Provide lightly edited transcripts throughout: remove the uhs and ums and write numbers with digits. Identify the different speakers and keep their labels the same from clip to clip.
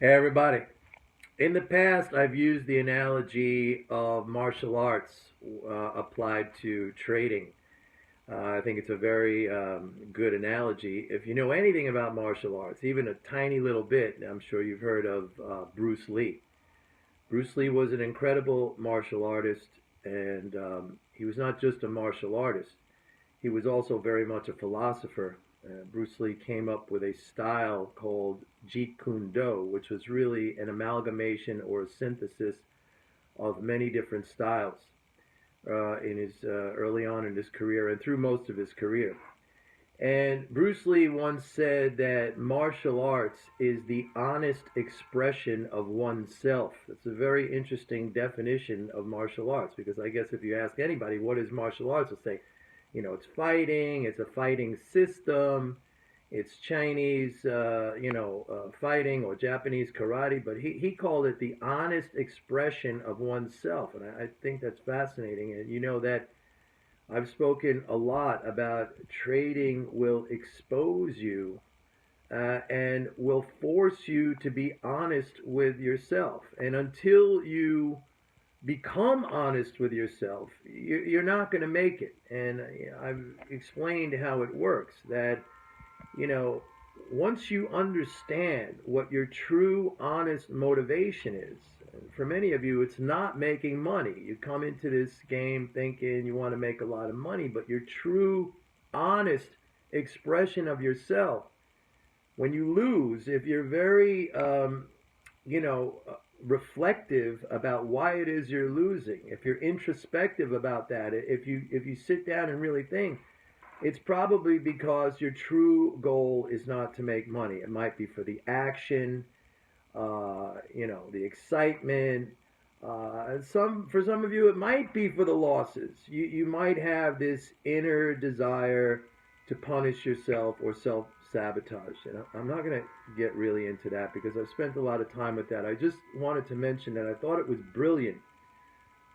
Speaker 1: Hey everybody. In the past, I've used the analogy of martial arts applied to trading. I think it's a very good analogy. If you know anything about martial arts, even a tiny little bit, I'm sure you've heard of Bruce Lee. Bruce Lee was an incredible martial artist, and he was not just a martial artist. He was also very much a philosopher. Bruce Lee came up with a style called Jeet Kune Do, which was really an amalgamation or a synthesis of many different styles in his early on in his career and through most of his career. And Bruce Lee once said that martial arts is the honest expression of oneself. It's a very interesting definition of martial arts because I guess if you ask anybody what is martial arts, they'll say, it's fighting, it's a fighting system, it's Chinese, fighting or Japanese karate, but he called it the honest expression of oneself. And I think that's fascinating. And you know that I've spoken a lot about trading will expose you and will force you to be honest with yourself. And until you become honest with yourself, you're not going to make it. And I've explained how it works that, you know, once you understand what your true honest motivation is, for many of you, it's not making money. You come into this game thinking you want to make a lot of money, but your true honest expression of yourself, when you lose, if you're very, you know, reflective about why it is you're losing, if you're introspective about that, if you sit down and really think, it's probably because your true goal is not to make money. It might be for the action, the excitement. For some of you, it might be for the losses. You might have this inner desire to punish yourself or self sabotage. And I'm not going to get really into that because I've spent a lot of time with that. I just wanted to mention that I thought it was brilliant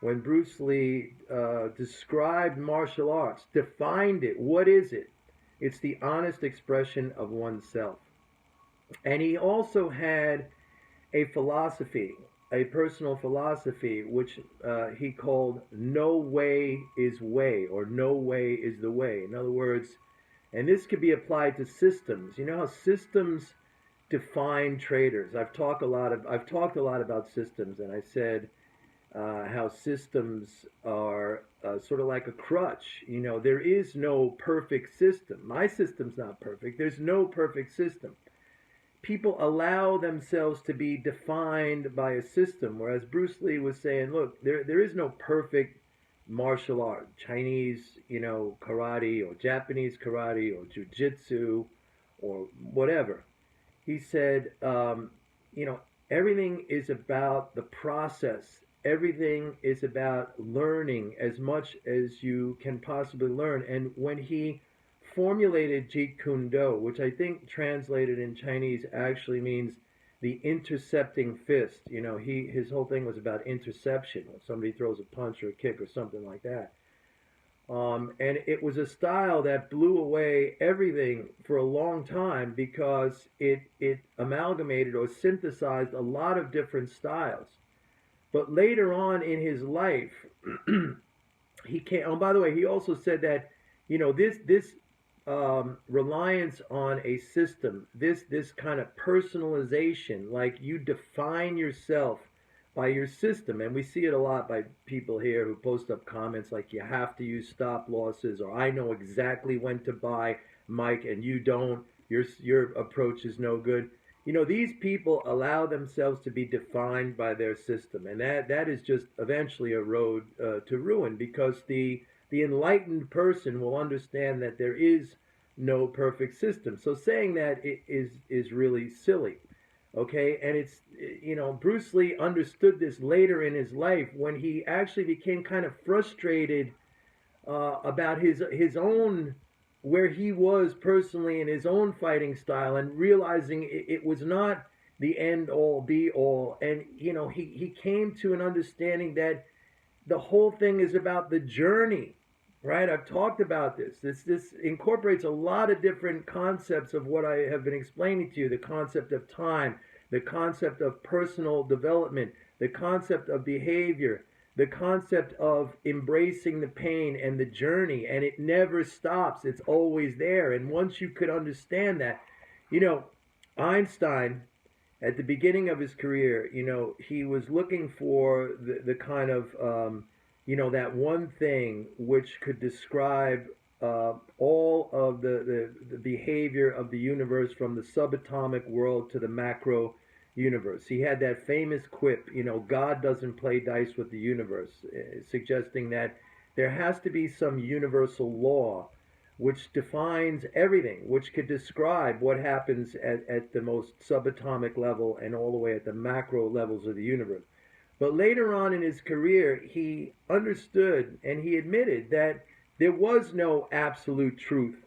Speaker 1: when Bruce Lee described martial arts, defined it. What is it? It's the honest expression of oneself. And he also had a philosophy, a personal philosophy, which he called "No way is way" or "No way is the way." In other words, and this could be applied to systems. You know how systems define traders. I've talked a lot about systems, and I said how systems are sort of like a crutch. There is no perfect system. My system's not perfect. There's no perfect system. People allow themselves to be defined by a system, whereas Bruce Lee was saying, look, there is no perfect martial art, Chinese, karate or Japanese karate or jujitsu or whatever. He said, everything is about the process. Everything is about learning as much as you can possibly learn. And when he formulated Jeet Kune Do, which I think translated in Chinese actually means the intercepting fist. His whole thing was about interception. When somebody throws a punch or a kick or something like that. And it was a style that blew away everything for a long time because it amalgamated or synthesized a lot of different styles. But later on in his life, he came. Oh, by the way, he also said that this reliance on a system, this kind of personalization, like you define yourself by your system. And we see it a lot by people here who post up comments like you have to use stop losses, or I know exactly when to buy, Mike, and you don't. Your approach is no good. These people allow themselves to be defined by their system, and that is just eventually a road to ruin, because the enlightened person will understand that there is no perfect system. So saying that is really silly. Okay, and it's Bruce Lee understood this later in his life when he actually became kind of frustrated about his own, where he was personally in his own fighting style, and realizing it was not the end all be all. And he came to an understanding that the whole thing is about the journey, right? I've talked about this. This incorporates a lot of different concepts of what I have been explaining to you: the concept of time, the concept of personal development, the concept of behavior, the concept of embracing the pain and the journey, and it never stops. It's always there. And once you could understand that, you know, Einstein, at the beginning of his career, you know, he was looking for the kind of, you know, that one thing which could describe all of the behavior of the universe from the subatomic world to the macro universe. He had that famous quip, you know, God doesn't play dice with the universe, suggesting that there has to be some universal law which defines everything, which could describe what happens at the most subatomic level and all the way at the macro levels of the universe. But later on in his career, he understood and he admitted that there was no absolute truth,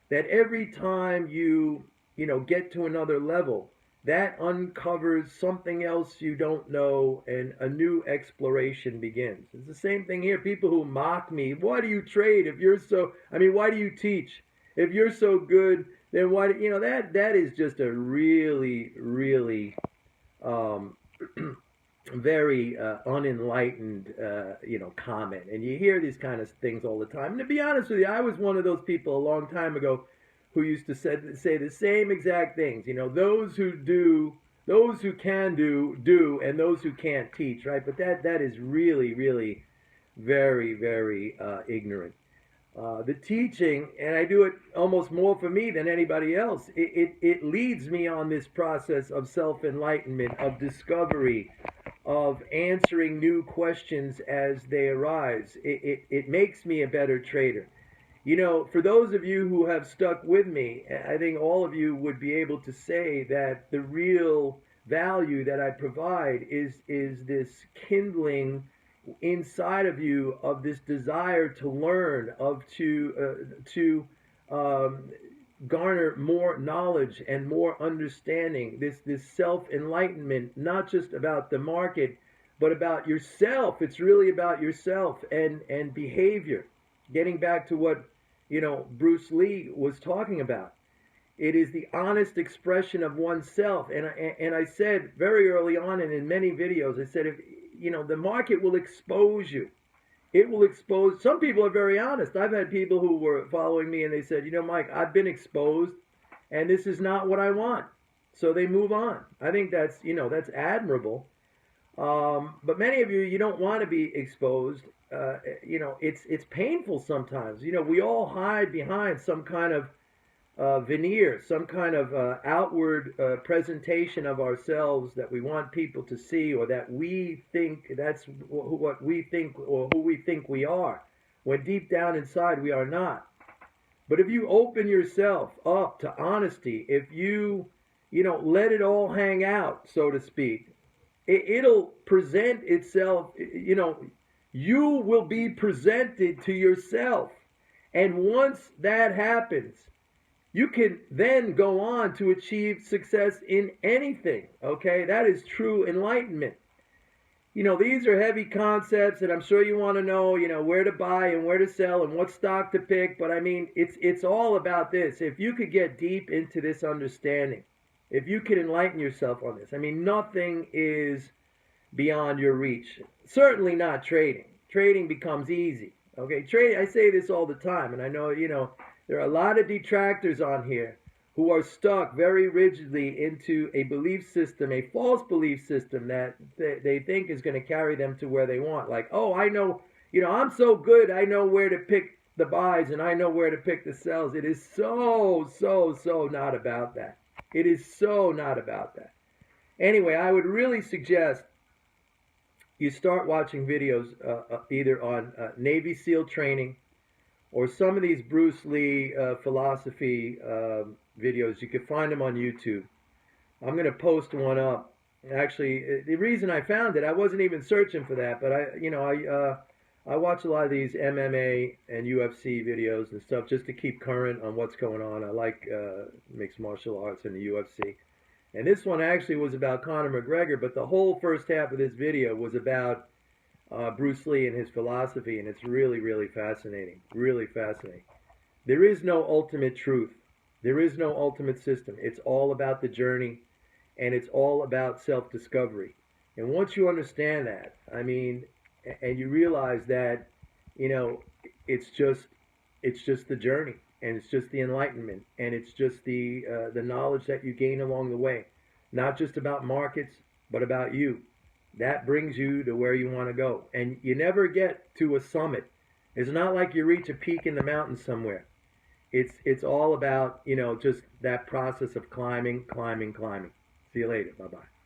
Speaker 1: that every time you know, get to another level, that uncovers something else you don't know and a new exploration begins. It's the same thing here. People who mock me, why do you trade if you're so, I mean, why do you teach? If you're so good, then why do, you know, that is just a really, really very unenlightened, you know, comment. And you hear these kind of things all the time. And to be honest with you, I was one of those people a long time ago who used to say the same exact things. You know, those who do, those who can do, and those who can't teach, right? But that is really, really very, very ignorant. The teaching, and I do it almost more for me than anybody else, it leads me on this process of self-enlightenment, of discovery, of answering new questions as they arise. It makes me a better trader. You know, for those of you who have stuck with me, I think all of you would be able to say that the real value that I provide is this kindling inside of you of this desire to learn, of to garner more knowledge and more understanding, this self-enlightenment, not just about the market, but about yourself. It's really about yourself and behavior. Getting back to what, you know, Bruce Lee was talking about. It is the honest expression of oneself. And I said very early on and in many videos, I said, if, you know, the market will expose you. It will expose. Some people are very honest. I've had people who were following me and they said, you know, Mike, I've been exposed and this is not what I want. So they move on. I think that's, you know, that's admirable. But many of you, you don't want to be exposed. You know, it's painful sometimes. You know, we all hide behind some kind of veneer, some kind of outward presentation of ourselves that we want people to see, or that we think that's what we think or who we think we are, when deep down inside we are not. But if you open yourself up to honesty, if you know, let it all hang out, so to speak, it'll present itself. You know, you will be presented to yourself. And once that happens, you can then go on to achieve success in anything. Okay, that is true enlightenment. You know, these are heavy concepts, and I'm sure you want to know, you know, where to buy and where to sell and what stock to pick. But I mean, it's all about this. If you could get deep into this understanding, if you could enlighten yourself on this, I mean, nothing is beyond your reach. Certainly not trading. Trading becomes easy. Okay, I say this all the time, and I know, you know, there are a lot of detractors on here who are stuck very rigidly into a belief system, a false belief system that they think is going to carry them to where they want. Like, oh, I know, you know, I'm so good, I know where to pick the buys and I know where to pick the sells. It is so not about that. It is so not about that. Anyway, I would really suggest you start watching videos either on Navy SEAL training or some of these Bruce Lee philosophy videos. You can find them on YouTube. I'm going to post one up. Actually, the reason I found it, I wasn't even searching for that, but I watch a lot of these MMA and UFC videos and stuff just to keep current on what's going on. I like mixed martial arts and the UFC. And this one actually was about Conor McGregor, but the whole first half of this video was about Bruce Lee and his philosophy, and it's really, really fascinating. Really fascinating. There is no ultimate truth. There is no ultimate system. It's all about the journey. and it's all about self-discovery. And once you understand that, I mean, and you realize that, you know, it's just it's just the journey, and it's just the enlightenment, and it's just the knowledge that you gain along the way, not just about markets, but about you. That brings you to where you want to go, and you never get to a summit. It's not like you reach a peak in the mountains somewhere. It's all about, just that process of climbing, climbing, climbing. See you later. Bye bye.